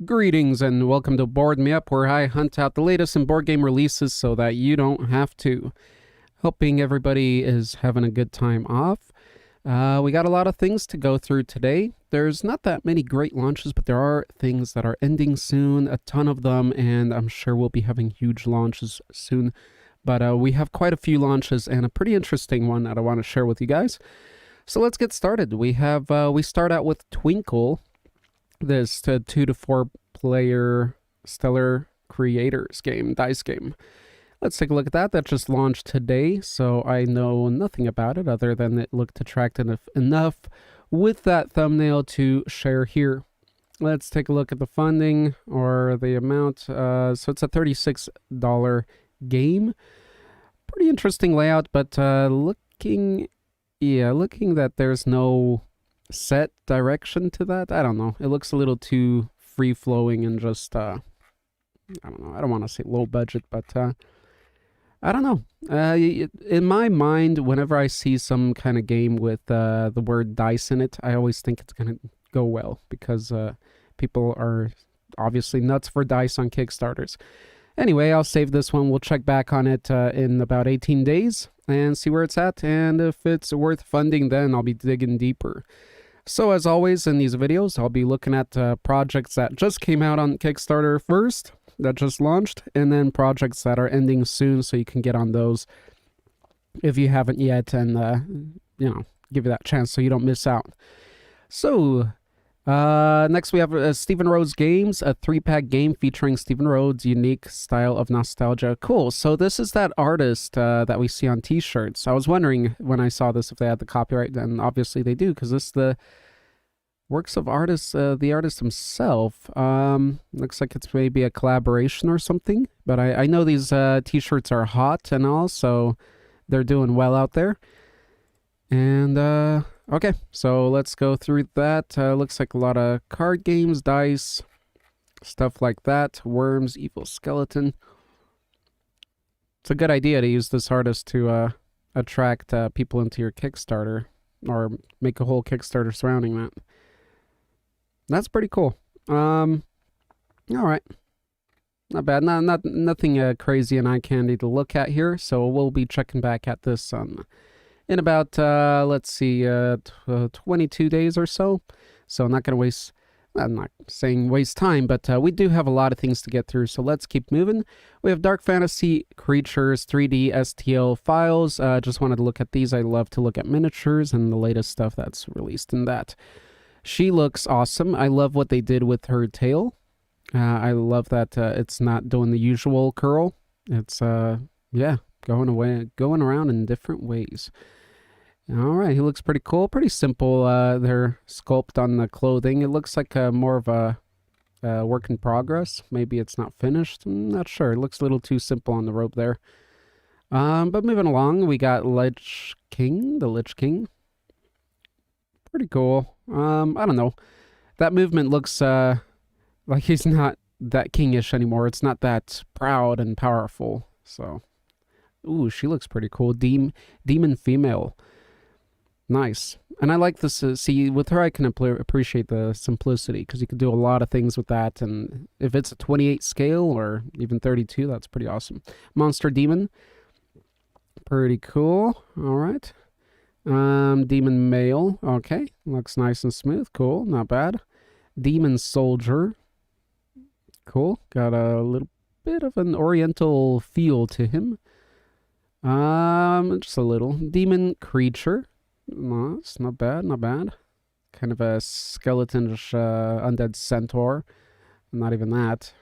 Greetings and welcome to Board Me Up, where I hunt out the latest in board game releases so that you don't have to. Hoping everybody is having a good time off. We got a lot of things to go through today. There's not that many great launches, but there are things that are ending soon, a ton of them, and I'm sure we'll be having huge launches soon. But we have quite a few launches and a pretty interesting one that I want to share with you guys. So let's get started. We start out with Twinkle, this 2 to 4 player stellar creators game, dice game. Let's take a look at that. That just launched today, so I know nothing about it other than it looked attractive enough with that thumbnail to share here. Let's take a look at the funding or the amount. So it's a $36 game. Pretty interesting layout, but looking that there's no set direction to that. I don't know. It looks a little too free-flowing and just, I don't know. I don't want to say low budget, but I don't know. In my mind, whenever I see some kind of game with the word dice in it, I always think it's going to go well because people are obviously nuts for dice on Kickstarters. Anyway, I'll save this one. We'll check back on it in about 18 days and see where it's at. And if it's worth funding, then I'll be digging deeper. So as always in these videos, I'll be looking at projects that just came out on Kickstarter first, that just launched, and then projects that are ending soon so you can get on those if you haven't yet and, give you that chance so you don't miss out. So, next we have Stephen Rhodes Games, a 3-pack game featuring Stephen Rhodes' unique style of nostalgia. Cool. So this is that artist that we see on t-shirts. I was wondering when I saw this if they had the copyright, and obviously they do, because this is the works of the artist himself. Looks like it's maybe a collaboration or something, but I know these t-shirts are hot and all, so they're doing well out there. And okay, so let's go through that. Looks like a lot of card games, dice, stuff like that. Worms, Evil Skeleton. It's a good idea to use this artist to attract people into your Kickstarter, or make a whole Kickstarter surrounding that. That's pretty cool. All right. Not bad. Nothing crazy and eye candy to look at here. So we'll be checking back at this in about, let's see, 22 days or so. So I'm not going to waste, I'm not saying waste time, but we do have a lot of things to get through. So let's keep moving. We have Dark Fantasy Creatures 3D STL files. Just wanted to look at these. I love to look at miniatures and the latest stuff that's released in that. She looks awesome. I love what they did with her tail. I love that it's not doing the usual curl. It's, yeah, going around in different ways. All right, he looks pretty cool. Pretty simple, their sculpt on the clothing. It looks like more of a work in progress. Maybe it's not finished. I'm not sure. It looks a little too simple on the rope there. But moving along, we got the Lich King. Pretty cool. I don't know. That movement looks like he's not that kingish anymore. It's not that proud and powerful. So, ooh, she looks pretty cool. Demon female. Nice. And I like this. See, with her, I can appreciate the simplicity because you can do a lot of things with that. And if it's a 28 scale or even 32, that's pretty awesome. Monster Demon. Pretty cool. All right. Demon male. Okay. Looks nice and smooth. Cool. Not bad. Demon soldier. Cool. Got a little bit of an oriental feel to him. Just a little. Demon creature. Nice. Not bad. Not bad. Kind of a skeleton-ish undead centaur. Not even that.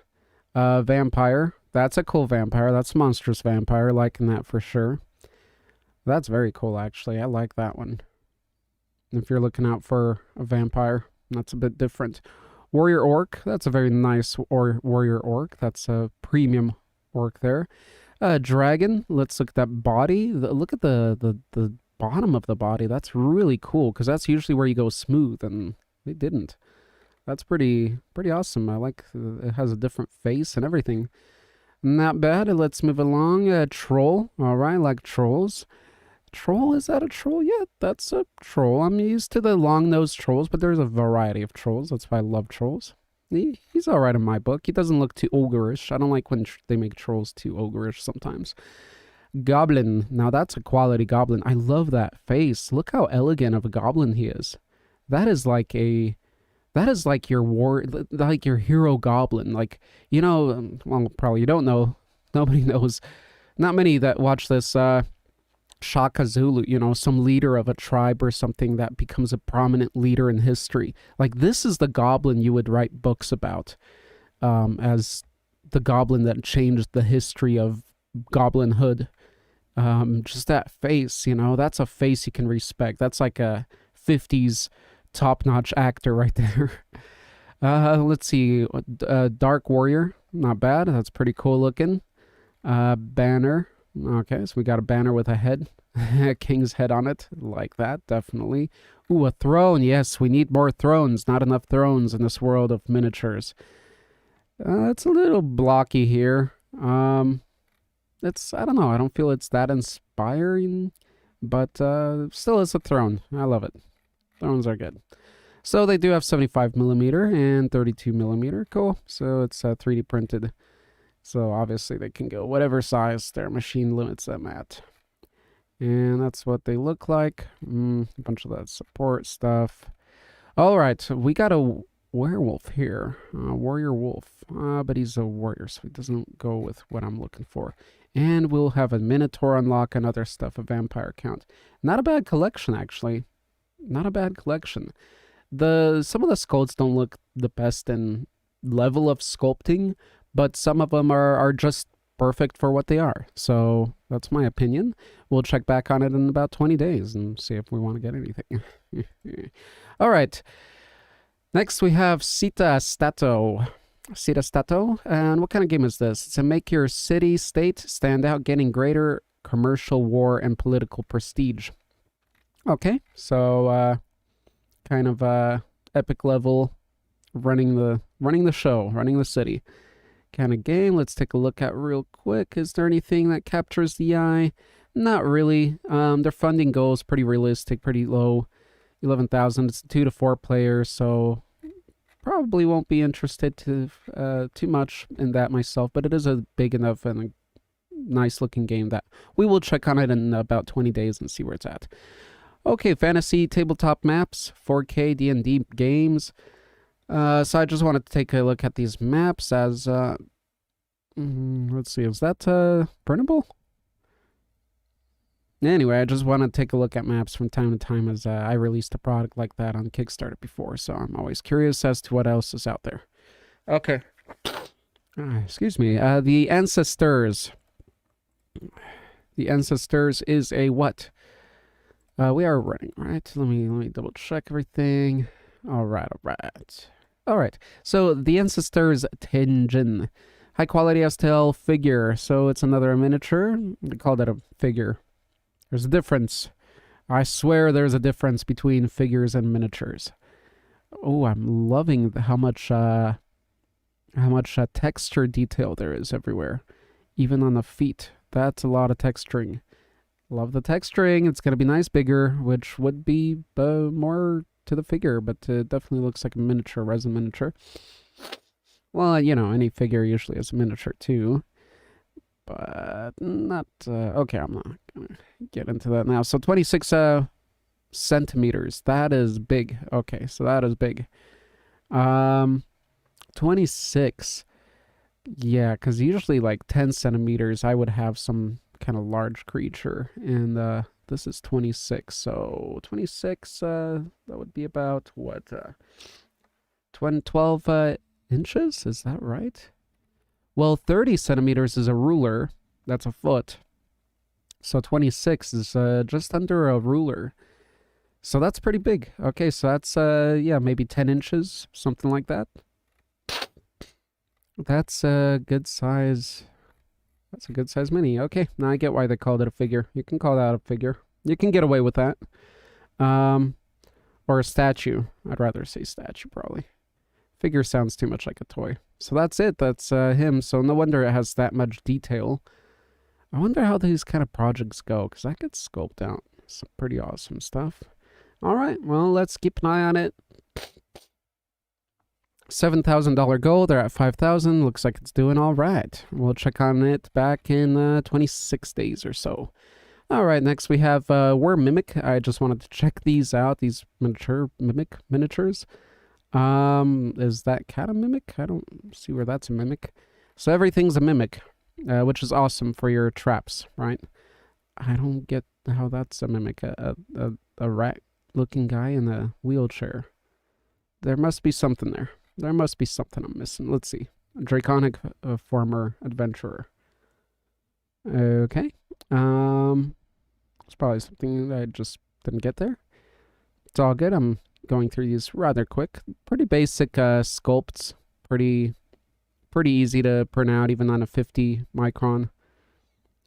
Vampire. That's a cool vampire. That's a monstrous vampire. Liking that for sure. That's very cool, actually. I like that one. If you're looking out for a vampire, that's a bit different. Warrior Orc. That's a very nice warrior orc. That's a premium orc there. Dragon. Let's look at that body. Look at the bottom of the body. That's really cool because that's usually where you go smooth, and they didn't. That's pretty awesome. I like it has a different face and everything. Not bad. Let's move along. Troll. All right, like trolls. Troll, is that a troll? Yeah, that's a troll. I'm used to the long-nosed trolls, but there's a variety of trolls. That's why I love trolls. He's alright in my book. He doesn't look too ogreish. I don't like when they make trolls too ogreish sometimes. Goblin. Now that's a quality goblin. I love that face. Look how elegant of a goblin he is. That is like a... That is like your like your hero goblin. Like, you know, well, probably you don't know. Nobody knows. Not many that watch this, Shaka Zulu, you know, some leader of a tribe or something that becomes a prominent leader in history. Like, this is the goblin you would write books about, as the goblin that changed the history of goblinhood. Just that face, you know, that's a face you can respect. That's like a 50s top-notch actor right there. Let's see, Dark Warrior, not bad. That's pretty cool looking. Banner. Okay, so we got a banner with a head, a king's head on it, like that, definitely. Ooh, a throne. Yes, we need more thrones. Not enough thrones in this world of miniatures. It's a little blocky here. It's, I don't know, I don't feel it's that inspiring, but still it's a throne. I love it. Thrones are good. So they do have 75mm and 32mm. Cool. So it's 3D printed. So obviously they can go whatever size their machine limits them at. And that's what they look like. A bunch of that support stuff. All right, we got a werewolf here. Warrior wolf. But he's a warrior, so he doesn't go with what I'm looking for. And we'll have a minotaur unlock and other stuff, a vampire count. Not a bad collection, actually. Not a bad collection. Some of the sculpts don't look the best in level of sculpting, but some of them are just perfect for what they are. So that's my opinion. We'll check back on it in about 20 days and see if we want to get anything. All right. Next we have Città-Stato. Città-Stato. And what kind of game is this? It's to make your city-state stand out, getting greater commercial, war, and political prestige. Okay, so kind of epic level, running the show, running the city kind of game. Let's take a look at real quick. Is there anything that captures the eye? Not really. Their funding goal is pretty realistic, pretty low, 11,000. It's 2 to 4 players, so probably won't be interested too much in that myself. But it is a big enough and a nice looking game that we will check on it in about 20 days and see where it's at. Okay, fantasy tabletop maps, 4K D&D games. So I just wanted to take a look at these maps as, let's see, is that printable? Anyway, I just want to take a look at maps from time to time as I released a product like that on Kickstarter before, so I'm always curious as to what else is out there. Okay. Excuse me. The Ancestors. The Ancestors is a what? We are running, right? Let me double check everything. All right. So the Ancestors Tenjin, high quality STL figure. So it's another miniature. They call that a figure. There's a difference. I swear there's a difference between figures and miniatures. Oh, I'm loving how much texture detail there is everywhere, even on the feet. That's a lot of texturing. Love the texturing. It's going to be nice bigger, which would be more to the figure, but it definitely looks like a miniature, resin miniature. Well, you know, any figure usually has a miniature too, but not... okay, I'm not going to get into that now. So 26 centimeters. That is big. Okay, so that is big. 26. Yeah, because usually like 10 centimeters, I would have some kind of large creature, and this is 26, so 26 that would be about what 12 inches, is that right? Well, 30 centimeters is a ruler, that's a foot, so 26 is just under a ruler, so that's pretty big. Okay, so that's yeah, maybe 10 inches, something like that. That's a good size. That's a good size mini. Okay, now I get why they called it a figure. You can call that a figure. You can get away with that. Or a statue. I'd rather say statue, probably. Figure sounds too much like a toy. So that's it. That's him. So no wonder it has that much detail. I wonder how these kind of projects go, because I could sculpt out some pretty awesome stuff. All right, well, let's keep an eye on it. $7,000 gold. They're at 5,000. Looks like it's doing all right. We'll check on it back in 26 days or so. All right, next we have Worm Mimic. I just wanted to check these out. These miniatures. Is that cat a mimic? I don't see where that's a mimic. So everything's a mimic, which is awesome for your traps, right? I don't get how that's a mimic. A rat-looking guy in a wheelchair. There must be something there. There must be something I'm missing. Let's see. Draconic former adventurer. Okay. It's probably something that I just didn't get there. It's all good. I'm going through these rather quick. Pretty basic sculpts. Pretty easy to print out, even on a 50 micron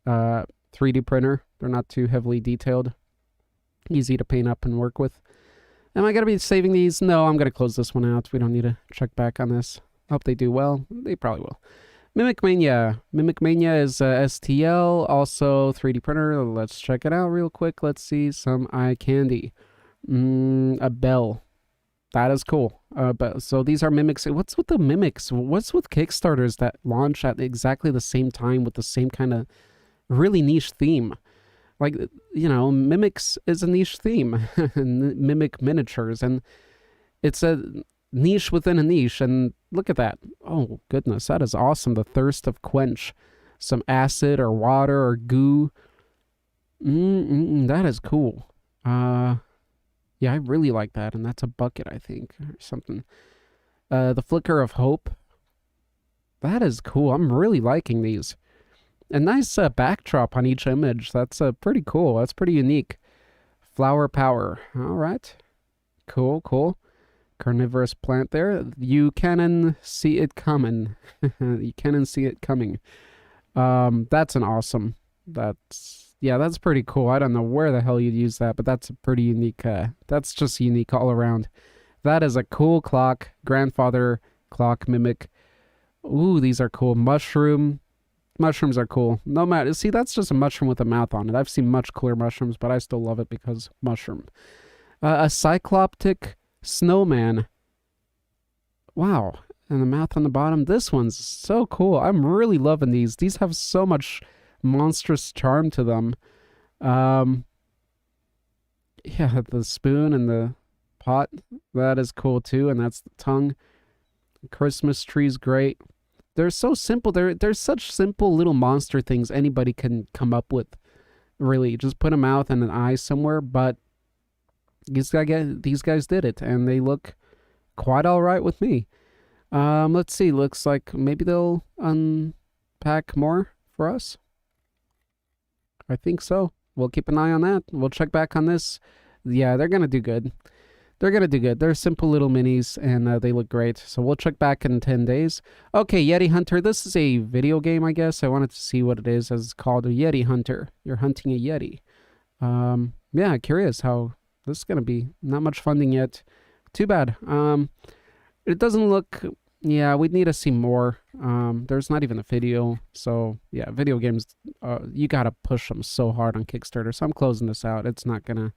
3D printer. They're not too heavily detailed. Easy to paint up and work with. Am I going to be saving these? No, I'm going to close this one out. We don't need to check back on this. Hope they do well. They probably will. Mimikmania. Mimikmania is STL, also 3D printer. Let's check it out real quick. Let's see some eye candy. A bell. That is cool. But so these are mimics. What's with the mimics? What's with Kickstarters that launch at exactly the same time with the same kind of really niche theme? Like, you know, mimics is a niche theme. Mimic miniatures, and it's a niche within a niche, and look at that. Oh goodness, that is awesome. The Thirst of Quench, some acid or water or goo. That is cool. Yeah, I really like that, and that's a bucket, I think, or something. The Flicker of Hope. That is cool. I'm really liking these. A nice backdrop on each image. That's pretty cool. That's pretty unique. Flower Power. All right. Cool. Carnivorous plant there. You can see it coming. You can see it coming. That's an awesome. That's pretty cool. I don't know where the hell you'd use that, but that's a pretty unique. That's just unique all around. That is a cool clock. Grandfather clock mimic. Ooh, these are cool. Mushroom. Mushrooms are cool. No matter, see, that's just a mushroom with a mouth on it. I've seen much cooler mushrooms, but I still love it because mushroom. A cycloptic snowman. Wow. And the mouth on the bottom. This one's so cool. I'm really loving these. These have so much monstrous charm to them. Yeah, the spoon and the pot. That is cool too. And that's the tongue. Christmas tree's great. They're so simple. They're such simple little monster things anybody can come up with. Really, just put a mouth and an eye somewhere. But these guys did it, and they look quite all right with me. Let's see. Looks like maybe they'll unpack more for us. I think so. We'll keep an eye on that. We'll check back on this. Yeah, they're gonna do good. They're simple little minis, and they look great. So we'll check back in 10 days. Okay, Yeti Hunter. This is a video game, I guess. I wanted to see what it is, as it's called a Yeti Hunter. You're hunting a Yeti. Yeah, curious how this is going to be. Not much funding yet. Too bad. It doesn't look... Yeah, we'd need to see more. There's not even a video. So, yeah, video games, you got to push them so hard on Kickstarter. So I'm closing this out. It's not going to...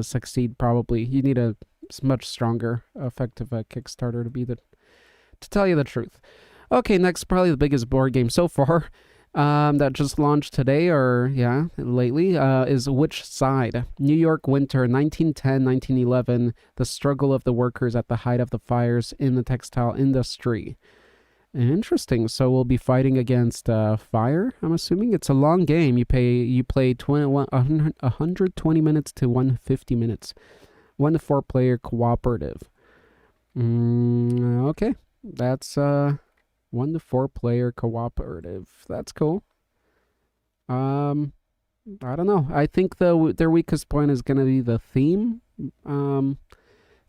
succeed probably. You need a much stronger, effective Kickstarter to tell you the truth. Okay, next, probably the biggest board game so far that just launched today or lately is Which Side? New York Winter 1910-1911, the struggle of the workers at the height of the fires in the textile industry. Interesting. So we'll be fighting against fire, I'm assuming. It's a long game. You play 120 minutes to 150 minutes. 1 to 4 player cooperative. Okay. That's 1 to 4 player cooperative. That's cool. I don't know. I think their weakest point is going to be the theme.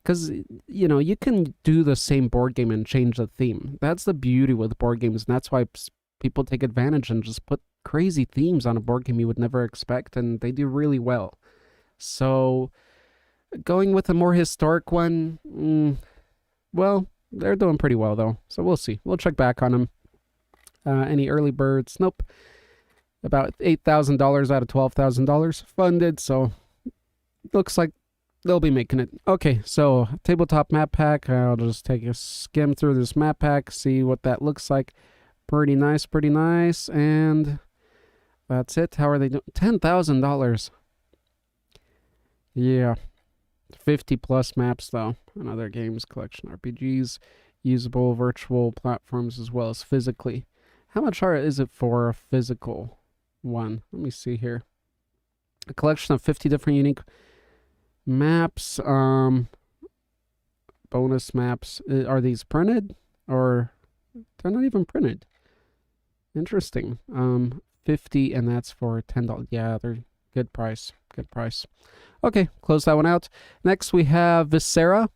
Because, you know, you can do the same board game and change the theme. That's the beauty with board games, and that's why people take advantage and just put crazy themes on a board game you would never expect, and they do really well. So, going with a more historic one, well, they're doing pretty well, though. So we'll see. We'll check back on them. Any early birds? Nope. About $8,000 out of $12,000 funded, so looks like they'll be making it. Okay, so Tabletop Map Pack. I'll just take a skim through this map pack, see what that looks like. Pretty nice, pretty nice. And that's it. How are they doing? $10,000. Yeah. 50 plus maps though. And other games, collection RPGs, usable virtual platforms as well as physically. How much is it for a physical one? Let me see here. A collection of 50 different unique maps. Bonus maps. Are these printed? Or they're not even printed. Interesting. 50, and that's for $10. Yeah, they're good price. Good price. Okay, close that one out. Next we have Viscera,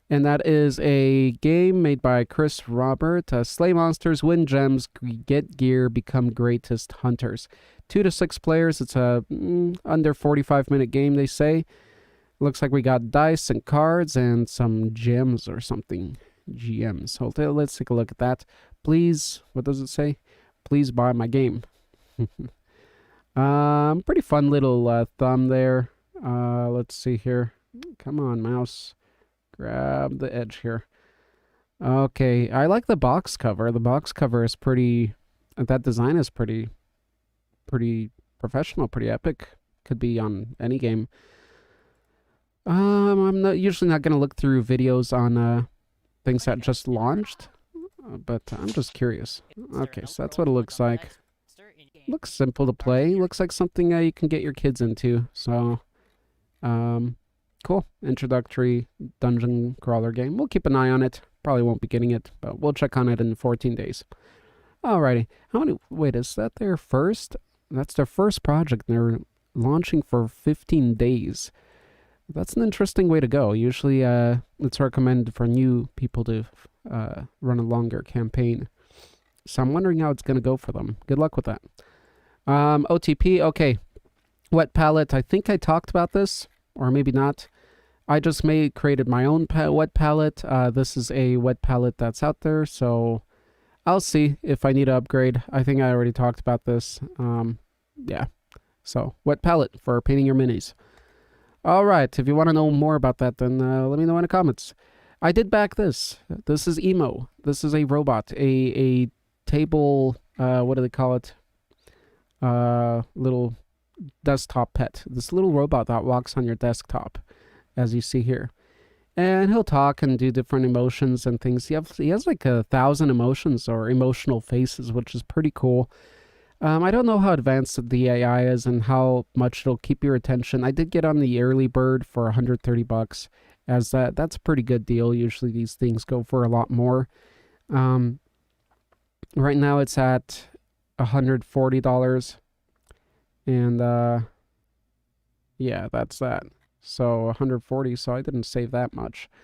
and that is a game made by Chris Robert. Slay monsters, win gems, get gear, become greatest hunters. 2 to 6 players. It's a under 45-minute game, they say. Looks like we got dice and cards and some gems or something. GMs. So let's take a look at that. Please, what does it say? Please buy my game. Pretty fun little thumb there. Let's see here. Come on, mouse. Grab the edge here. Okay, I like the box cover. The box cover is pretty... That design is pretty professional, pretty epic. Could be on any game. I'm usually not going to look through videos on things that just launched, but I'm just curious. Okay, so that's what it looks like. Looks simple to play. Looks like something you can get your kids into. So, cool. Introductory dungeon crawler game. We'll keep an eye on it. Probably won't be getting it, but we'll check on it in 14 days. Alrighty. How many... Wait, is that their first? That's their first project. They're launching for 15 days. That's an interesting way to go. Usually, it's recommended for new people to run a longer campaign. So I'm wondering how it's going to go for them. Good luck with that. OTP, okay. Wet palette, I think I talked about this, or maybe not. I just created my own wet palette. This is a wet palette that's out there, so I'll see if I need to upgrade. I think I already talked about this. Yeah, so wet palette for painting your minis. All right, if you want to know more about that, then let me know in the comments. I did back this. This is Emo. This is a robot, a table, what do they call it? Little desktop pet. This little robot that walks on your desktop, as you see here. And he'll talk and do different emotions and things. He has like 1,000 emotions or emotional faces, which is pretty cool. I don't know how advanced the AI is and how much it'll keep your attention. I did get on the early bird for $130, as that's a pretty good deal. Usually these things go for a lot more. Right now it's at $140, and yeah, that's that. So 140, so I didn't save that much. I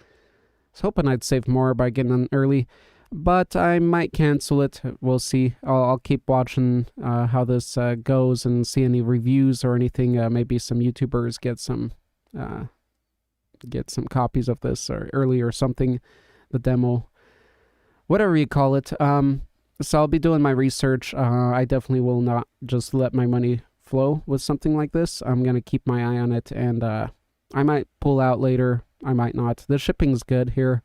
was hoping I'd save more by getting on early, but I might cancel it. We'll see. I'll keep watching how this goes and see any reviews or anything. Maybe some YouTubers get some copies of this or early or something, the demo, whatever you call it. So I'll be doing my research. I definitely will not just let my money flow with something like this. I'm going to keep my eye on it, and I might pull out later. I might not. The shipping's good here.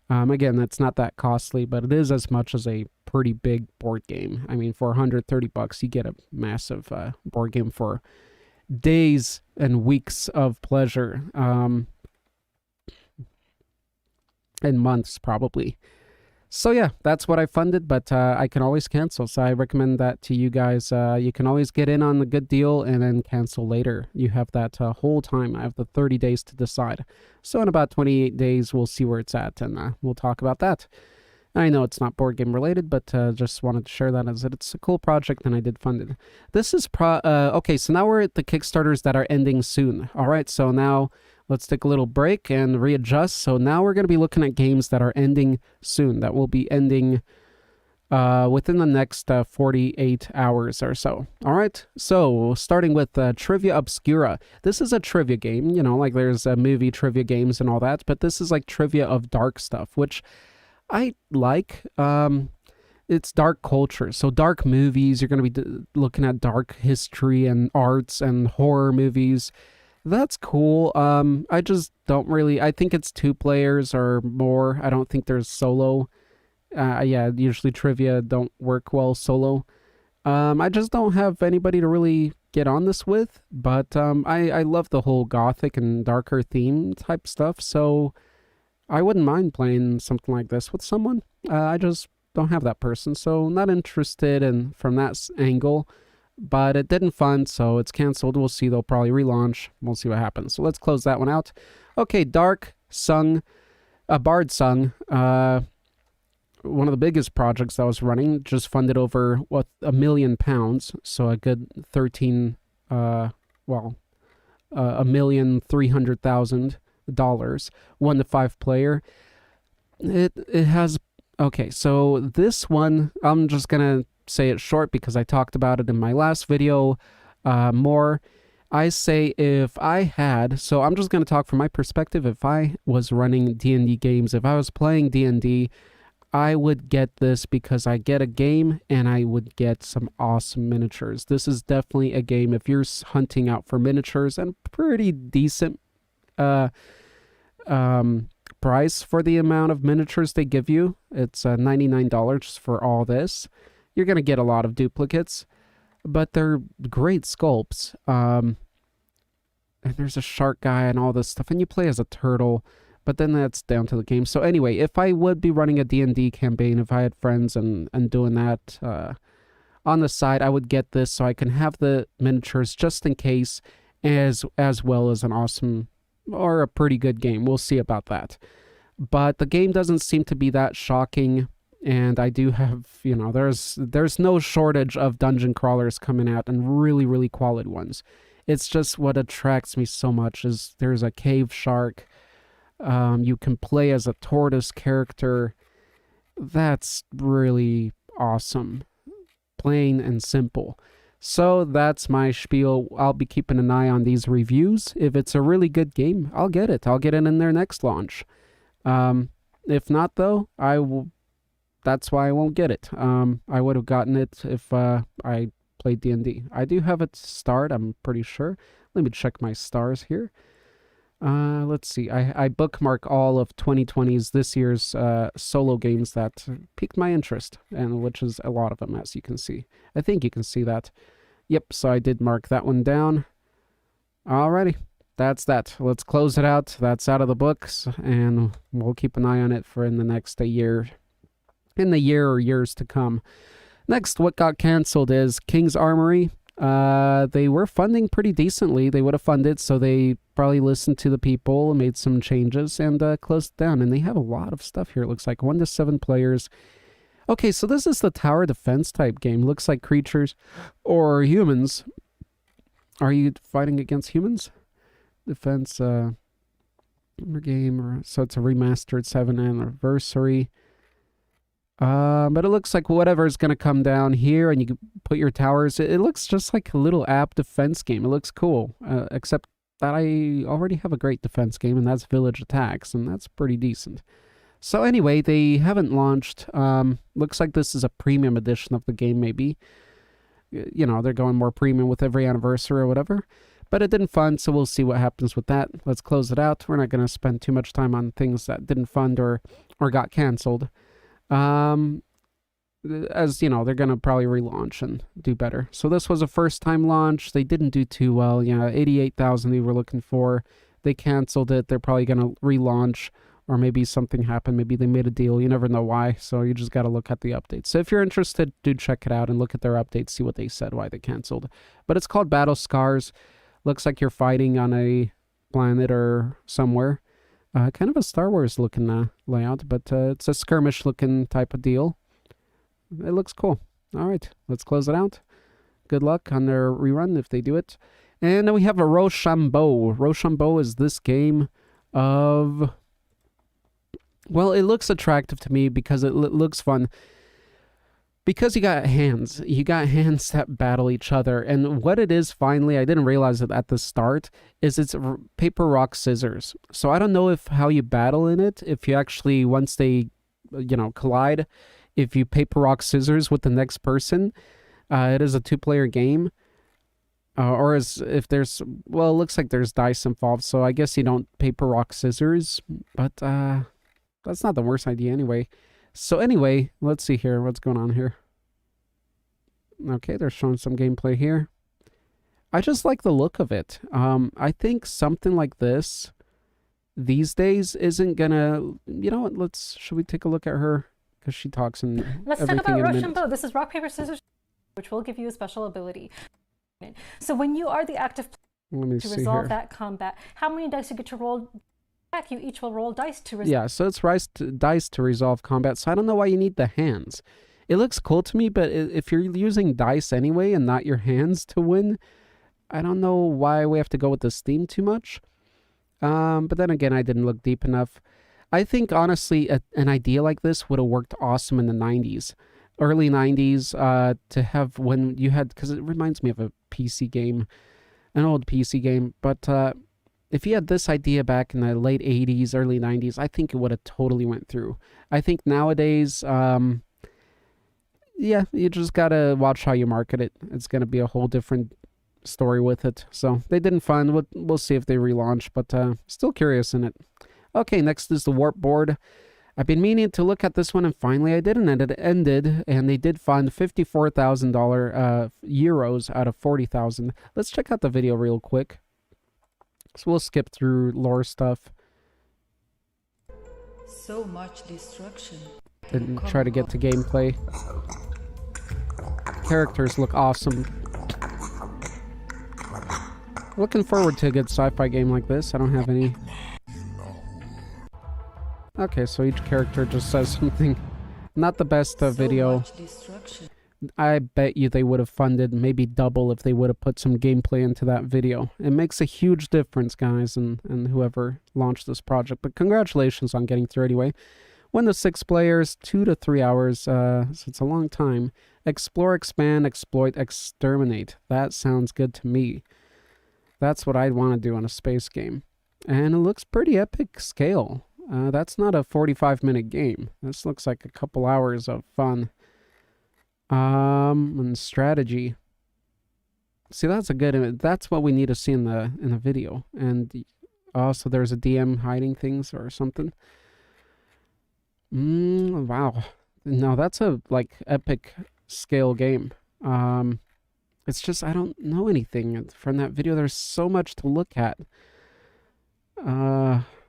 Again, it's not that costly, but it is as much as a pretty big board game. I mean, for $130, you get a massive board game for days and weeks of pleasure. And months, probably. So yeah, that's what I funded, but I can always cancel. So I recommend that to you guys. You can always get in on the good deal and then cancel later. You have that whole time. I have the 30 days to decide. So in about 28 days, we'll see where it's at, and we'll talk about that. I know it's not board game related, but just wanted to share that as it's a cool project, and I did fund it. This is okay, so now we're at the Kickstarters that are ending soon. All right, so now let's take a little break and readjust. So now we're going to be looking at games that are ending soon, that will be ending within the next 48 hours or so. All right, so starting with Trivia Obscura. This is a trivia game, you know, like there's movie trivia games and all that, but this is like trivia of dark stuff, which I like. It's dark culture, so dark movies. You're going to be looking at dark history and arts and horror movies. That's cool. I just don't really. I think it's 2 players or more. I don't think there's solo. Yeah, usually trivia don't work well solo. I just don't have anybody to really get on this with. But I love the whole gothic and darker theme type stuff. So I wouldn't mind playing something like this with someone. I just don't have that person, so not interested in from that angle. But it didn't fund, so it's canceled. We'll see. They'll probably relaunch. We'll see what happens. So let's close that one out. Okay, Dark Sung, Bard Sung, one of the biggest projects I was running, just funded over, what, £1 million. So a good 13, $1,300,000, 1 to 5 player. It has, okay, so this one, I'm just gonna say it short because I talked about it in my last video more. I say if I had, so I'm just going to talk from my perspective. If I was running D&D games, if I was playing D&D, I would get this because I get a game and I would get some awesome miniatures. This is definitely a game if you're hunting out for miniatures and pretty decent price for the amount of miniatures they give you. It's $99 for all this. You're going to get a lot of duplicates, but they're great sculpts. And there's a shark guy and all this stuff, and you play as a turtle, but then that's down to the game. So anyway, if I would be running a D&D campaign, if I had friends and doing that on the side, I would get this so I can have the miniatures just in case, as well as an awesome or a pretty good game. We'll see about that. But the game doesn't seem to be that shocking. And I do have, you know, there's no shortage of dungeon crawlers coming out and really, really quality ones. It's just what attracts me so much is there's a cave shark. You can play as a tortoise character. That's really awesome. Plain and simple. So that's my spiel. I'll be keeping an eye on these reviews. If it's a really good game, I'll get it. I'll get it in their next launch. If not, though, I will... That's why I won't get it. I would have gotten it if I played D&D. I do have it starred, I'm pretty sure. Let me check my stars here. Let's see. I bookmark all of 2020's this year's solo games that piqued my interest, and which is a lot of them, as you can see. I think you can see that. Yep, so I did mark that one down. Alrighty. That's that. Let's close it out. That's out of the books, and we'll keep an eye on it for in the next year. In the year or years to come. Next, what got canceled is King's Armory. They were funding pretty decently. They would have funded, so they probably listened to the people and made some changes and closed it down. And they have a lot of stuff here. It looks like 1 to 7 players. Okay, so this is the tower defense type game. Looks like creatures or humans. Are you fighting against humans? Defense game. So it's a remastered 7th anniversary. But it looks like whatever is going to come down here and you can put your towers. It looks just like a little app defense game. It looks cool, except that I already have a great defense game, and that's Village Attacks, and that's pretty decent. So anyway, they haven't launched. Looks like this is a premium edition of the game, maybe. You know, they're going more premium with every anniversary or whatever. But it didn't fund, so we'll see what happens with that. Let's close it out. We're not going to spend too much time on things that didn't fund or got canceled. As you know, they're gonna probably relaunch and do better. So this was a first time launch. They didn't do too well. Yeah, 88,000 they were looking for. They canceled it. They're probably gonna relaunch, or maybe something happened. Maybe they made a deal. You never know why. So you just gotta look at the updates. So if you're interested, do check it out and look at their updates, see what they said, why they canceled. But it's called Battle Scars. Looks like you're fighting on a planet or somewhere. Kind of a Star Wars looking layout, but it's a skirmish looking type of deal. It looks cool. All right, let's close it out. Good luck on their rerun if they do it. And then we have a Roshambo. Roshambo is this game of... Well, it looks attractive to me because it looks fun. Because you got hands that battle each other. And what it is, finally, I didn't realize it at the start, is it's paper, rock, scissors. So I don't know how you battle in it, if you actually, once they, collide, if you paper, rock, scissors with the next person. It is a 2-player game. Or as if there's, well, it looks like there's dice involved, so I guess you don't paper, rock, scissors, but that's not the worst idea anyway. So anyway, let's see here, what's going on here. Okay, they're showing some gameplay here. I just like the look of it. I think something like this these days isn't gonna, you know what, should we take a look at her? Because she talks and let's talk about roshambo. This is rock, paper, scissors, which will give you a special ability. So when you are the active player to resolve that combat, how many dice you get to roll back, you each will roll dice to resolve. Yeah, so it's dice to resolve combat, so I don't know why you need the hands. It looks cool to me, but if you're using dice anyway and not your hands to win, I don't know why we have to go with this theme too much. But then again, I didn't look deep enough. I think, honestly, an idea like this would have worked awesome in the 90s. Early 90s, to have when you had, because it reminds me of a PC game, an old PC game, but if you had this idea back in the late 80s, early 90s, I think it would have totally went through. I think nowadays, yeah, you just gotta watch how you market it. It's gonna be a whole different story with it. So they didn't find, we'll see if they relaunch, but still curious in it. Okay, next is the warp board. I've been meaning to look at this one, and finally I did, and it ended, and they did fund $54,000 euros out of 40,000. Let's check out the video real quick. So we'll skip through lore stuff. So much destruction. And try to get to gameplay. Characters look awesome. Looking forward to a good sci-fi game like this. I don't have any. Okay, so each character just says something. Not the best video. I bet you they would have funded maybe double if they would have put some gameplay into that video. It makes a huge difference, guys, and whoever launched this project. But congratulations on getting through anyway. 1 to 6 players, 2 to 3 hours, so it's a long time. Explore, expand, exploit, exterminate. That sounds good to me. That's what I'd want to do on a space game. And it looks pretty epic scale. That's not a 45-minute game. This looks like a couple hours of fun. And strategy. See, that's a good. That's what we need to see in the video. And also, there's a DM hiding things or something. Wow. No, that's a epic scale game. It's just I don't know anything from that video. There's so much to look at.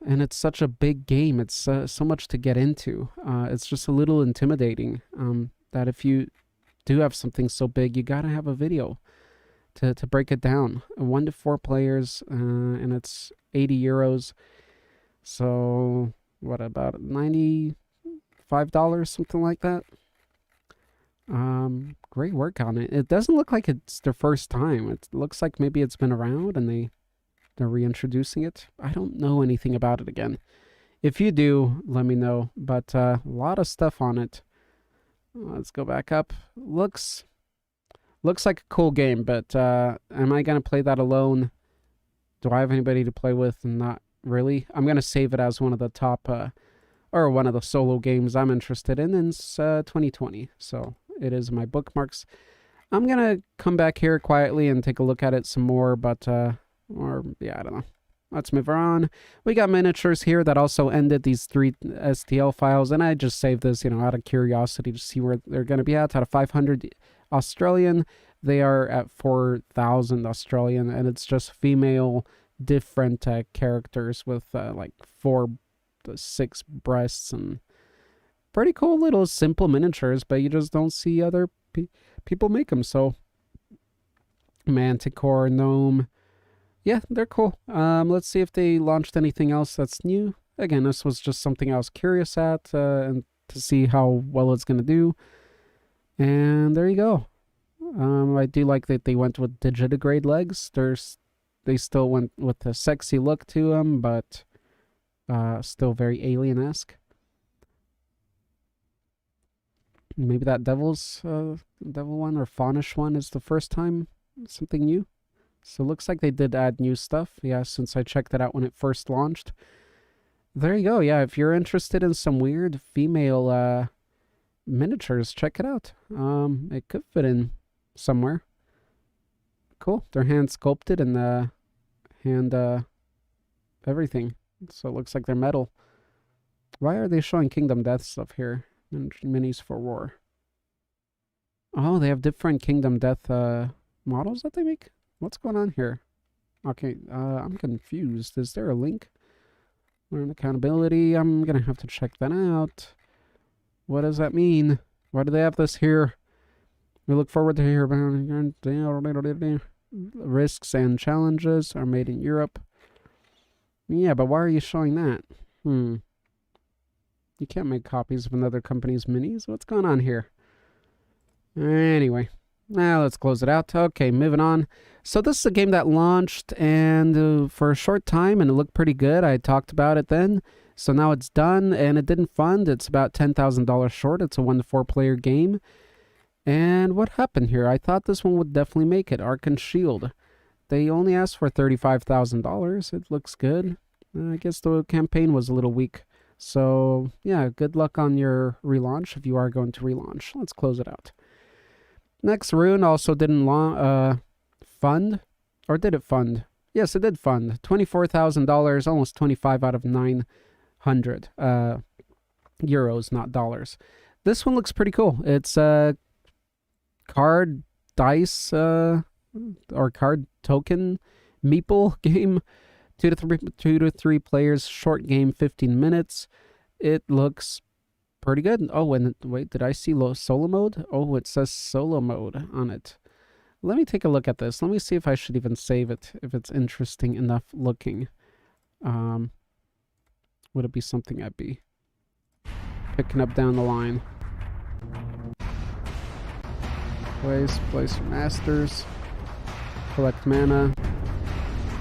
And it's such a big game. It's so much to get into. It's just a little intimidating. That if you do have something so big, you gotta have a video to break it down. 1 to 4 players, and it's 80 euros. So what, about $95, something like that? Great work on it. It doesn't look like it's their first time. It looks like maybe it's been around and they're reintroducing it. I don't know anything about it again. If you do, let me know. But a lot of stuff on it. Let's go back up. Looks like a cool game, but am I gonna play that alone? Do I have anybody to play with? Not really. I'm gonna save it as one of the top or one of the solo games I'm interested in 2020. So it is my bookmarks. I'm gonna come back here quietly and take a look at it some more, but or yeah, I don't know. Let's move on. We got miniatures here that also ended these 3 STL files, and I just saved this, out of curiosity to see where they're going to be at. Out of 500 Australian, they are at 4,000 Australian, and it's just female, different characters with 4 to 6 breasts, and pretty cool little simple miniatures, but you just don't see other people make them. So, Manticore, Gnome. Yeah, they're cool. Let's see if they launched anything else that's new. Again, this was just something I was curious at, and to see how well it's going to do. And there you go. I do like that they went with digitigrade legs. They still went with a sexy look to them, but still very alien-esque. Maybe that devil one or faunish one is the first time. Something new. So it looks like they did add new stuff, yeah, since I checked it out when it first launched. There you go, yeah, if you're interested in some weird female miniatures, check it out. It could fit in somewhere. cool. They're hand sculpted and hand everything. So it looks like they're metal. Why are they showing Kingdom Death stuff here? Minis for War. Oh, they have different Kingdom Death models that they make? What's going on here? Okay, I'm confused. Is there a link? Learn accountability. I'm gonna have to check that out. What does that mean? Why do they have this here? We look forward to hear about risks and challenges are made in Europe. Yeah, but why are you showing that? You can't make copies of another company's minis. What's going on here? Anyway, now let's close it out. Okay, moving on. So this is a game that launched and for a short time, and it looked pretty good. I talked about it then. So now it's done, and it didn't fund. It's about $10,000 short. It's a 1 to 4 player game. And what happened here? I thought this one would definitely make it. Arcane Shield. They only asked for $35,000. It looks good. I guess the campaign was a little weak. So, yeah, good luck on your relaunch if you are going to relaunch. Let's close it out. Next Rune also didn't fund. Or did it fund? Yes, it did fund. $24,000, almost 25 out of 900 euros, not dollars. This one looks pretty cool. It's a card dice or card token meeple game. 2 to 3 players, short game, 15 minutes. It looks pretty good. Oh, and wait, did I see solo mode? Oh, it says solo mode on it. Let me take a look at this. Let me see if I should even save it, if it's interesting enough looking. Would it be something I'd be picking up down the line? Place your masters. Collect mana.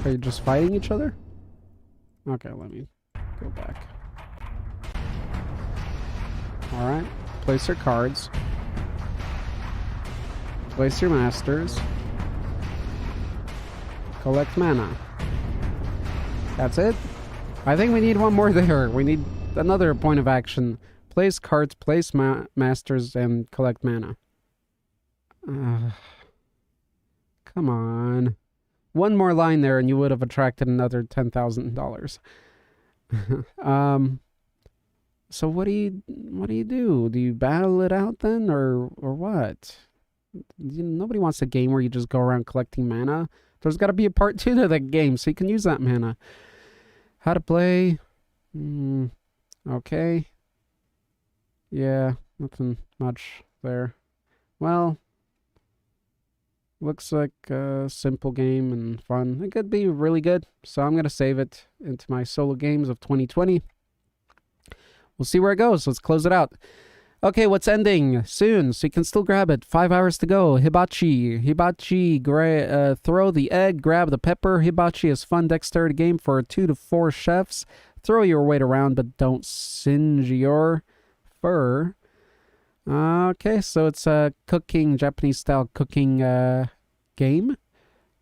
Are you just fighting each other? Okay, let me go back. Alright. Place your cards. Place your masters. Collect mana. That's it? I think we need one more there. We need another point of action. Place cards, place masters, and collect mana. Come on. One more line there and you would have attracted another $10,000. So what do you do? Do you battle it out then or what? Nobody wants a game where you just go around collecting mana. There's got to be a part 2 to that game so you can use that mana. How to play? Okay. Yeah, nothing much there. Well, looks like a simple game and fun. It could be really good, so I'm going to save it into my solo games of 2020. We'll see where it goes. Let's close it out. Okay, what's ending soon, so you can still grab it. 5 hours to go. Hibachi. Throw the egg, grab the pepper. Hibachi is fun dexterity game for 2 to 4 chefs. Throw your weight around, but don't singe your fur. Okay, so it's a Japanese-style cooking game.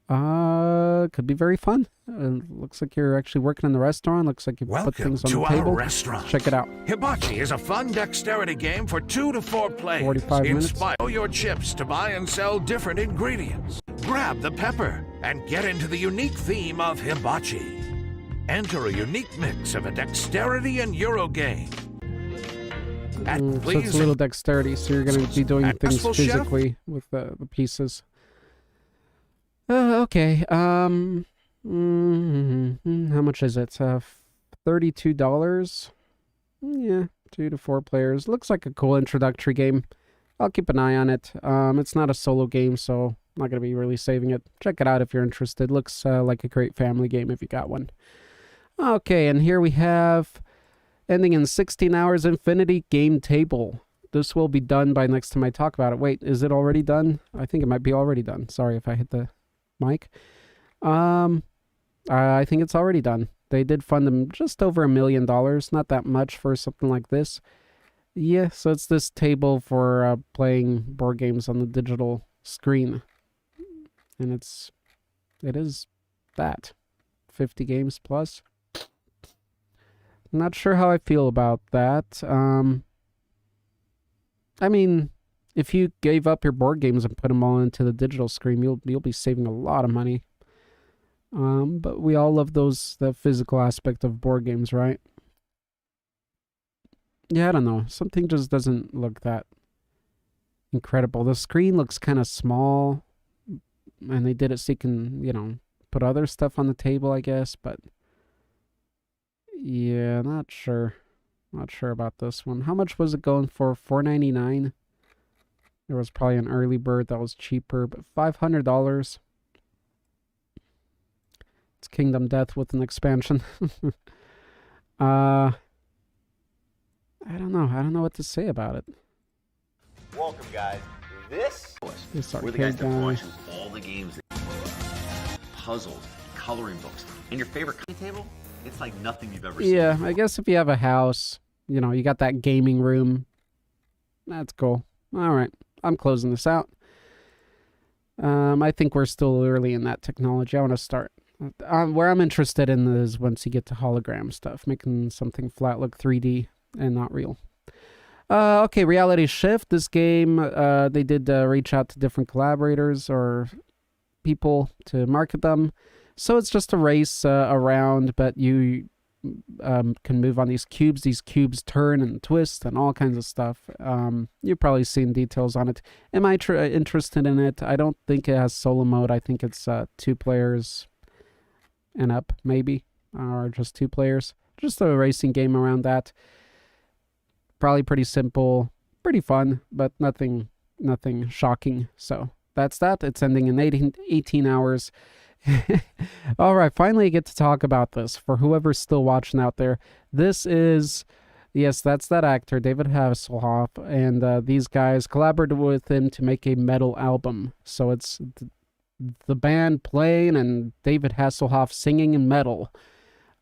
Could be very fun. Looks like you're actually working in the restaurant. Looks like you put things on the table. Welcome to our restaurant. Check it out. Hibachi is a fun dexterity game for 2 to 4 players. 45 minutes. Inspire your chips to buy and sell different ingredients. Grab the pepper and get into the unique theme of Hibachi. Enter a unique mix of a dexterity and Euro game. So it's a little dexterity, so you're going to be doing things physically with the pieces. Okay. How much is it? $32. Yeah, 2 to 4 players. Looks like a cool introductory game. I'll keep an eye on it. It's not a solo game, so I'm not going to be really saving it. Check it out if you're interested. Looks like a great family game if you got one. Okay, and here we have ending in 16 hours infinity game table. This will be done by next time I talk about it. Wait, is it already done? I think it might be already done. Sorry if I hit the mic. I think it's already done. They did fund them just over $1 million. Not that much for something like this. Yeah, so it's this table for playing board games on the digital screen. And it is that. 50 games plus. Not sure how I feel about that. I mean, if you gave up your board games and put them all into the digital screen, you'll be saving a lot of money. But we all love the physical aspect of board games, right? Yeah, I don't know. Something just doesn't look that incredible. The screen looks kind of small, and they did it so you can, you know, put other stuff on the table, I guess, but yeah, not sure. Not sure about this one. How much was it going for? $4.99. There was probably an early bird that was cheaper, but $500. It's Kingdom Death with an expansion. I don't know. I don't know what to say about it. Welcome, guys. This We're the guys that polish all the games, puzzles, coloring books, and your favorite coffee table. It's like nothing you've ever seen. Yeah, I guess if you have a house, you know, you got that gaming room. That's cool. All right, I'm closing this out. I think we're still early in that technology. I want to start. Where I'm interested in is once you get to hologram stuff, making something flat look 3D and not real. Okay, Reality Shift. This game, they did reach out to different collaborators or people to market them. So it's just a race around, but you can move on these cubes. These cubes turn and twist and all kinds of stuff. You've probably seen details on it. Am I interested in it? I don't think it has solo mode. I think it's 2 players and up, maybe, or just 2 players. Just a racing game around that. Probably pretty simple, pretty fun, but nothing shocking. So that's that. It's ending in 18 hours. All right, finally I get to talk about this for whoever's still watching out there. This is, yes, that's that actor, David Hasselhoff, and these guys collaborated with him to make a metal album. So it's the band playing and David Hasselhoff singing in metal.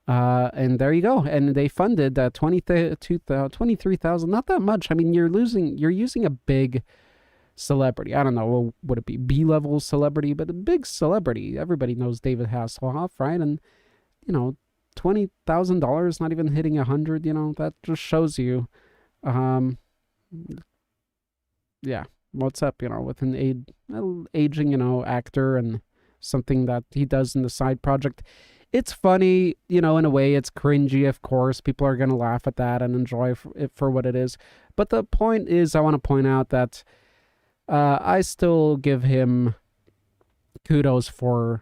And there you go. And they funded $23,000. Not that much. I mean, you're using a big celebrity. I don't know, would it be B-level celebrity, but a big celebrity. Everybody knows David Hasselhoff, right? And you know, $20,000, not even hitting 100. You know, that just shows you, yeah, what's up? You know, with an aging, you know, actor and something that he does in the side project. It's funny, you know, in a way. It's cringy, of course. People are gonna laugh at that and enjoy it for what it is. But the point is, I want to point out that I still give him kudos for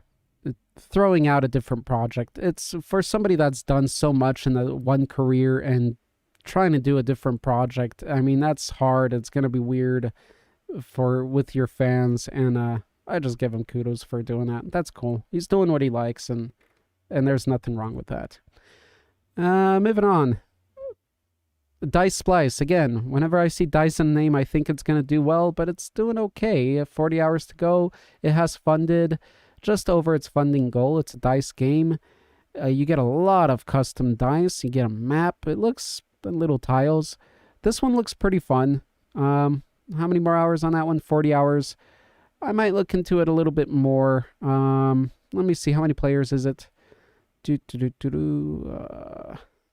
throwing out a different project. It's for somebody that's done so much in the one career and trying to do a different project. I mean, that's hard. It's going to be weird with your fans, and I just give him kudos for doing that. That's cool. He's doing what he likes, and there's nothing wrong with that. Moving on. Dice Splice. Again, whenever I see Dice in the name, I think it's going to do well, but it's doing okay. 40 hours to go. It has funded just over its funding goal. It's a dice game. You get a lot of custom dice. You get a map. It looks little tiles. This one looks pretty fun. How many more hours on that one? 40 hours. I might look into it a little bit more. Let me see. How many players is it?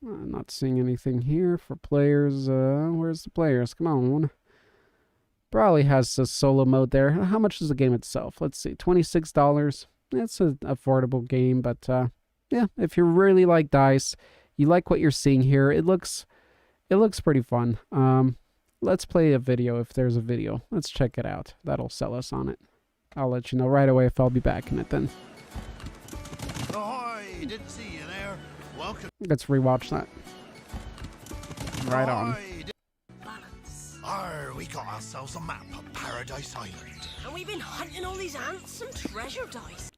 I'm not seeing anything here for players. Where's the players? Come on. Probably has a solo mode there. How much is the game itself? Let's see. $26. It's an affordable game, but yeah, if you really like dice, you like what you're seeing here, it looks pretty fun. Let's play a video if there's a video. Let's check it out. That'll sell us on it. I'll let you know right away if I'll be back in it then. Ahoy! Didn't see you there. Welcome. Let's rewatch that. Right on. Arr, we got ourselves a map of Paradise Island. And we've been hunting all these ants and treasure dice.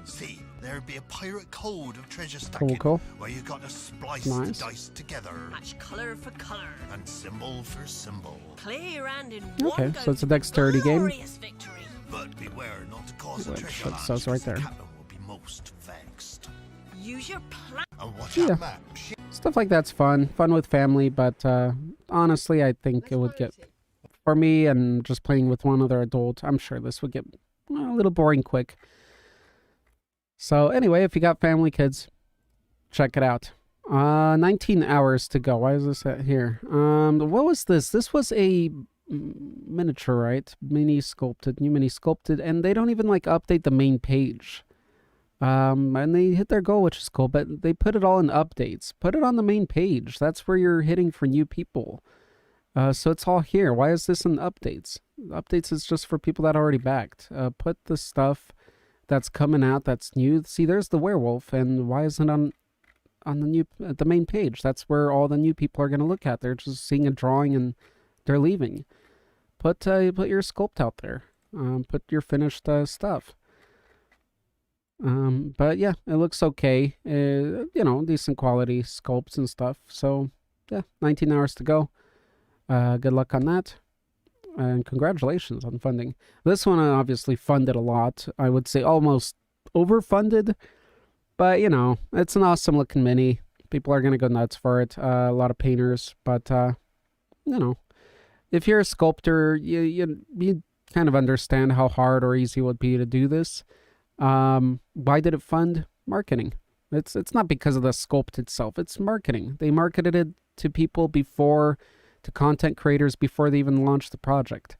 See, there'd be a pirate code of treasure stacking Cool. where you got to splice Nice. the dice together. Match colour for colour. And symbol for symbol. Clear and in Okay, one so it's a dexterity game. glorious victory. But beware not to cause a Which treasure it land, says right there. The captain will be most vexed. Use your plan. And watch Yeah. that map. Stuff like that's fun with family, but honestly, I think it would get, for me and just playing with one other adult, I'm sure this would get a little boring quick. So anyway, if you got family, kids, check it out. 19 hours to go. Why is this at here? What was this? This was a miniature, right? MiniSculpted, new MiniSculpted, and they don't even like update the main page. And they hit their goal, which is cool, but they put it all in updates. Put it on the main page. That's where you're hitting for new people. So it's all here. Why is this in updates? Updates is just for people that already backed. Put the stuff that's coming out that's new. See, there's the werewolf, and why isn't it on the main page? That's where all the new people are going to look at. They're just seeing a drawing and they're leaving. Put your sculpt out there. Put your finished stuff. But yeah, it looks okay. You know, decent quality sculpts and stuff. So yeah, 19 hours to go. Good luck on that. And congratulations on funding. This one I obviously funded a lot. I would say almost overfunded. But, you know, it's an awesome looking mini. People are going to go nuts for it. A lot of painters. But, you know, if you're a sculptor, you kind of understand how hard or easy it would be to do this. Why did it fund? Marketing. It's not because of the sculpt itself. It's marketing. They marketed it to people before, to content creators before they even launched the project.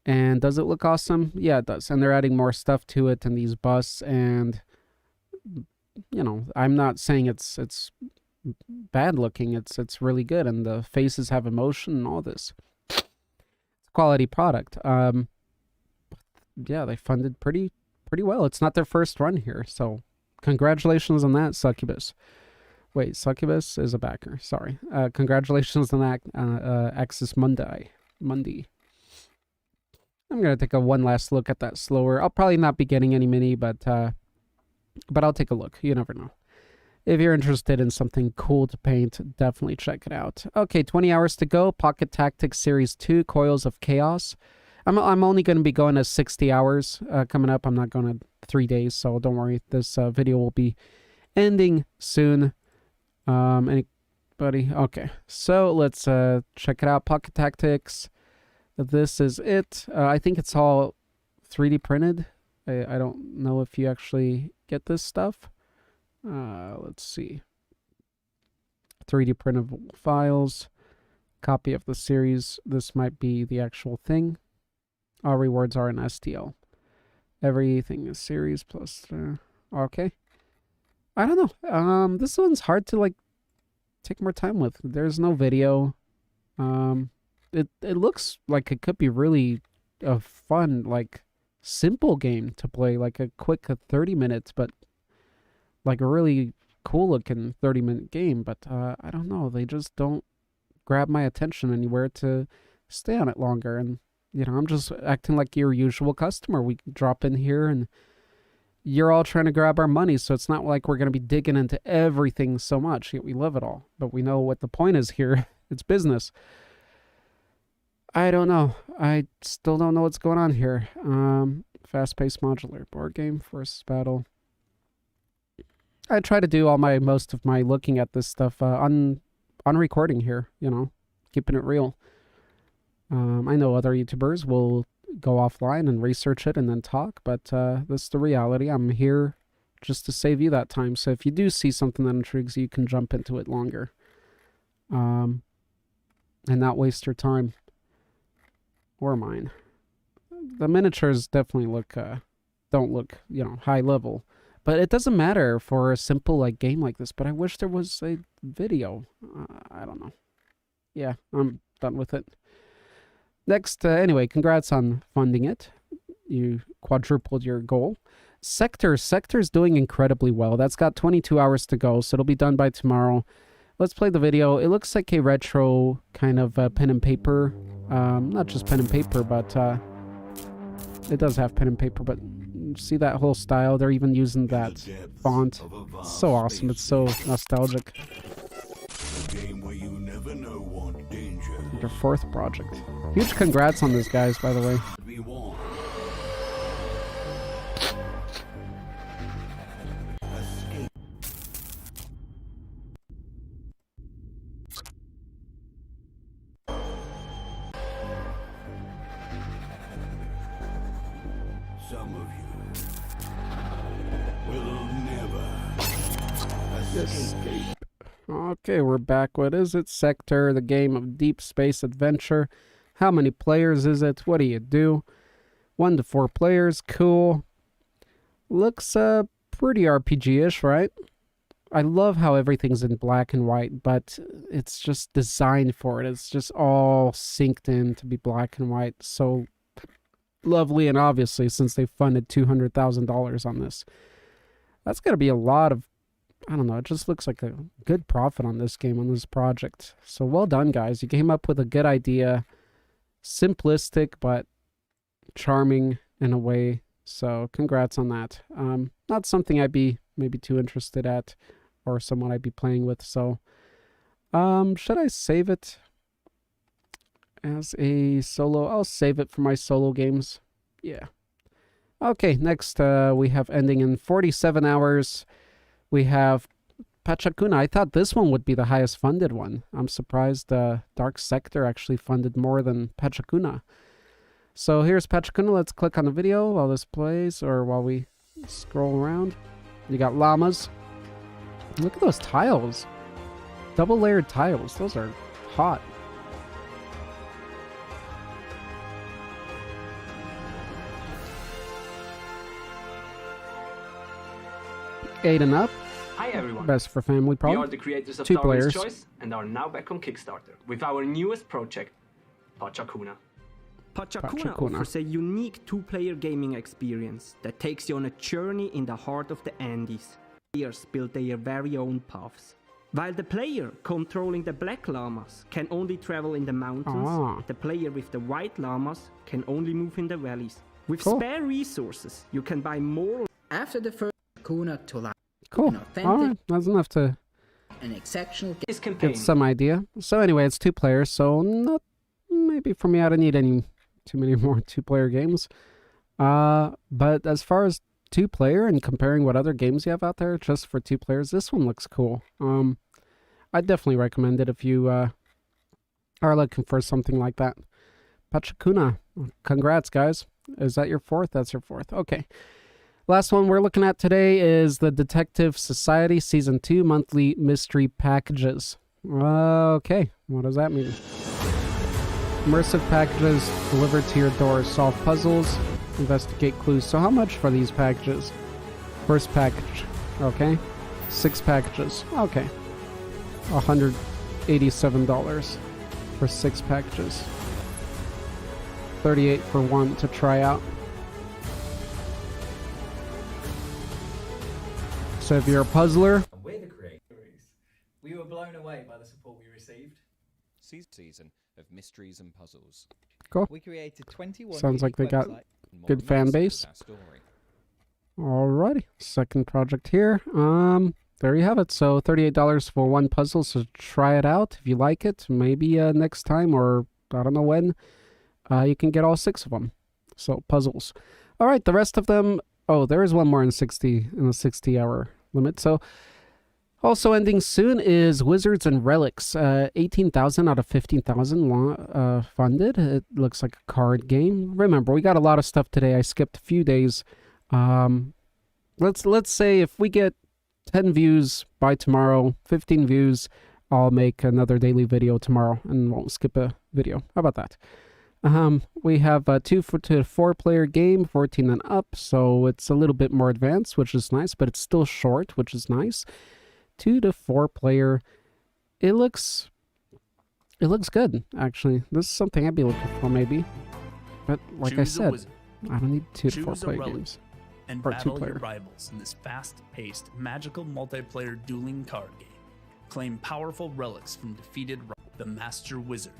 And does it look awesome? Yeah, it does. And they're adding more stuff to it and these busts. And, you know, I'm not saying it's bad looking. It's really good. And the faces have emotion and all this. It's a quality product. Yeah, they funded pretty well. It's not their first run here, so congratulations on that, Succubus. Wait, Succubus is a backer. Sorry. Congratulations on that, Axis Mundi. I'm gonna take one last look at that slower. I'll probably not be getting any mini, but I'll take a look. You never know. If you're interested in something cool to paint, definitely check it out. Okay, 20 hours to go. Pocket Tactics Series 2, Coils of Chaos. I'm only going to be going to 60 hours coming up. I'm not going to 3 days, so don't worry. This video will be ending soon. Anybody? Okay, so let's check it out. Pocket Tactics. This is it. I think it's all 3D printed. I don't know if you actually get this stuff. Let's see. 3D printable files. Copy of the series. This might be the actual thing. All rewards are in STL. Everything is series plus... okay. I don't know. This one's hard to, like, take more time with. There's no video. It looks like it could be really a fun, like, simple game to play. Like a quick 30 minutes, but, like, a really cool-looking 30-minute game. But, I don't know. They just don't grab my attention anywhere to stay on it longer. And you know, I'm just acting like your usual customer. We drop in here and you're all trying to grab our money. So it's not like we're going to be digging into everything so much. We love it all. But we know what the point is here. It's business. I don't know. I still don't know what's going on here. Fast-paced modular board game, versus battle. I try to do most of my looking at this stuff on recording here, you know, keeping it real. I know other YouTubers will go offline and research it and then talk, but this is the reality. I'm here just to save you that time. So if you do see something that intrigues you, you can jump into it longer and not waste your time or mine. The miniatures definitely don't look, you know, high level, but it doesn't matter for a simple like game like this. But I wish there was a video. I don't know. Yeah, I'm done with it. Next, anyway, congrats on funding it. You quadrupled your goal. Sector's doing incredibly well. That's got 22 hours to go, so it'll be done by tomorrow. Let's play the video. It looks like a retro kind of pen and paper. Not just pen and paper, but it does have pen and paper, but see that whole style? They're even using that font. It's so awesome. It's so nostalgic. Their fourth project. Huge congrats on this, guys, by the way. Some of you will never escape. Okay, we're back. What is it? Sector, the game of deep space adventure. How many players is it? What do you do? 1 to 4 players. Cool. Looks pretty RPG-ish, right? I love how everything's in black and white, but it's just designed for it. It's just all synced in to be black and white. So lovely, and obviously, since they funded $200,000 on this, that's got to be a lot of, I don't know, it just looks like a good profit on this game, on this project. So well done, guys. You came up with a good idea. Simplistic, but charming in a way. So congrats on that. Not something I'd be maybe too interested at, or someone I'd be playing with. So should I save it as a solo? I'll save it for my solo games. Yeah. Okay, next we have ending in 47 hours. We have Pachakuna. I thought this one would be the highest funded one. I'm surprised Dark Sector actually funded more than Pachakuna. So here's Pachakuna. Let's click on the video while this plays, or while we scroll around. You got llamas. Look at those tiles. Double layered tiles. Those are hot. Eight and up. Hi everyone. Best for family, probably. We are the creators of 2 Darwin's players. Choice and are now back on Kickstarter with our newest project, Pachakuna. Pachakuna offers a unique 2-player gaming experience that takes you on a journey in the heart of the Andes. Players build their very own paths. While the player controlling the black llamas can only travel in the mountains, the player with the white llamas can only move in the valleys. With spare resources, you can buy more. After the first Kuna to life. Cool. Alright, that's enough to an exceptional get some idea. So anyway, it's 2 players, so not maybe for me I don't need too many more 2-player games. But as far as 2-player and comparing what other games you have out there just for 2 players, this one looks cool. I'd definitely recommend it if you are looking for something like that. Pachakuna. Congrats, guys. Is that your 4th? That's your 4th. Okay. Last one we're looking at today is the Detective Society Season 2 monthly mystery packages. Okay, what does that mean? Immersive packages delivered to your door. Solve puzzles, investigate clues. So how much for these packages? First package, okay. 6 packages, okay. $187 for 6 packages. $38 for 1 to try out. So if you're a puzzler, we're the creators. We were blown away by the support we received. Season of mysteries and puzzles. Cool. We created 21. Sounds like they got good fan base. Alrighty, second project here. There you have it. So $38 for 1 puzzle. So try it out if you like it. Maybe next time, or I don't know when, you can get all 6 of them. So puzzles. All right, the rest of them. Oh, there is one more in the 60-hour limit. So also ending soon is Wizards and Relics. 18,000 out of 15,000 funded. It looks like a card game. Remember, we got a lot of stuff today. I skipped a few days. Let's say if we get 10 views by tomorrow, 15 views, I'll make another daily video tomorrow and won't skip a video. How about that? We have a 2 to 4 player game, 14 and up, so it's a little bit more advanced, which is nice, but it's still short, which is nice. 2 to 4 player, it looks good, actually. This is something I'd be looking for, maybe. But like I said, I don't need 2 to 4 player games. And or battle 2-player. your rivals in this fast-paced, magical multiplayer dueling card game. Claim powerful relics from defeated the Master Wizard.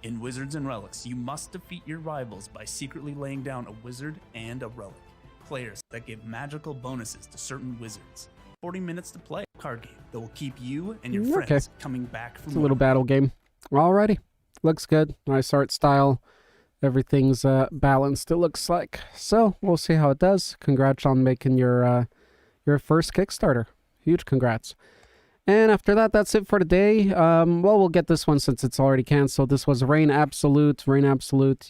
In Wizards and Relics, you must defeat your rivals by secretly laying down a wizard and a relic. Players that give magical bonuses to certain wizards. 40 minutes to play. Card game that will keep you and your friends coming back from It's a little battle game. Alrighty. Looks good. Nice art style. Everything's balanced, it looks like. So, we'll see how it does. Congrats on making your first Kickstarter. Huge congrats. And after that, that's it for today. Well, we'll get this one since it's already canceled. This was Reign Absolute. Reign Absolute,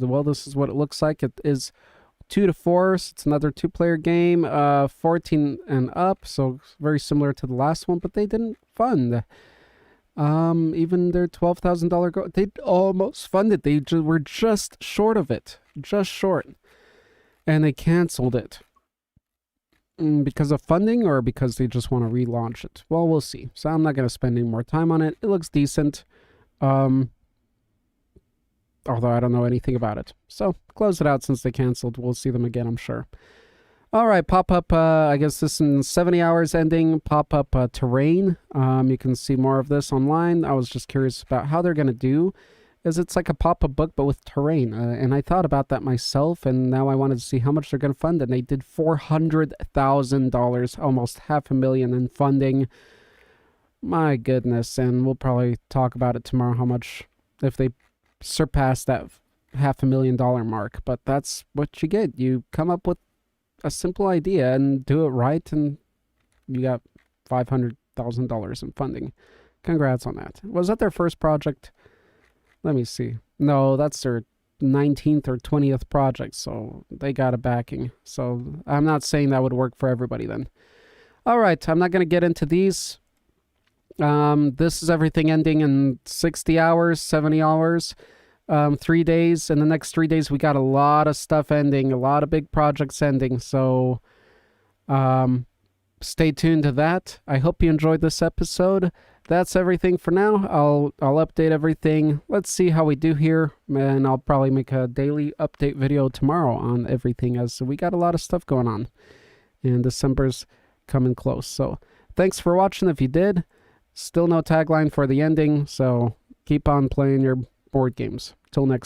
well, this is what it looks like. It is 2 to 4, so it's another 2-player game. 14 and up, so very similar to the last one, but they didn't fund. Even their $12,000 goal, they almost funded. They were just short of it. Just short. And they canceled it. Because of funding or because they just want to relaunch it? Well, we'll see. So I'm not going to spend any more time on it. It looks decent. Although I don't know anything about it. So close it out since they canceled. We'll see them again, I'm sure. All right, pop-up, I guess this in 70 hours ending, pop-up terrain. You can see more of this online. I was just curious about how they're going to do. It's like a pop-up book, but with terrain. And I thought about that myself, and now I wanted to see how much they're going to fund. And they did $400,000, almost $500,000 in funding. My goodness, and we'll probably talk about it tomorrow, how much, if they surpass that $500,000 mark. But that's what you get. You come up with a simple idea and do it right, and you got $500,000 in funding. Congrats on that. Was that their first project? Let me see. No, that's their 19th or 20th project, so they got a backing. So I'm not saying that would work for everybody then. All right, I'm not going to get into these. This is everything ending in 60 hours, 70 hours, 3 days. In the next 3 days, we got a lot of stuff ending, a lot of big projects ending. So stay tuned to that. I hope you enjoyed this episode. That's everything for now. I'll update everything. Let's see how we do here, and I'll probably make a daily update video tomorrow on everything, as we got a lot of stuff going on, and December's coming close. So thanks for watching. If you did, still no tagline for the ending, so keep on playing your board games. Till next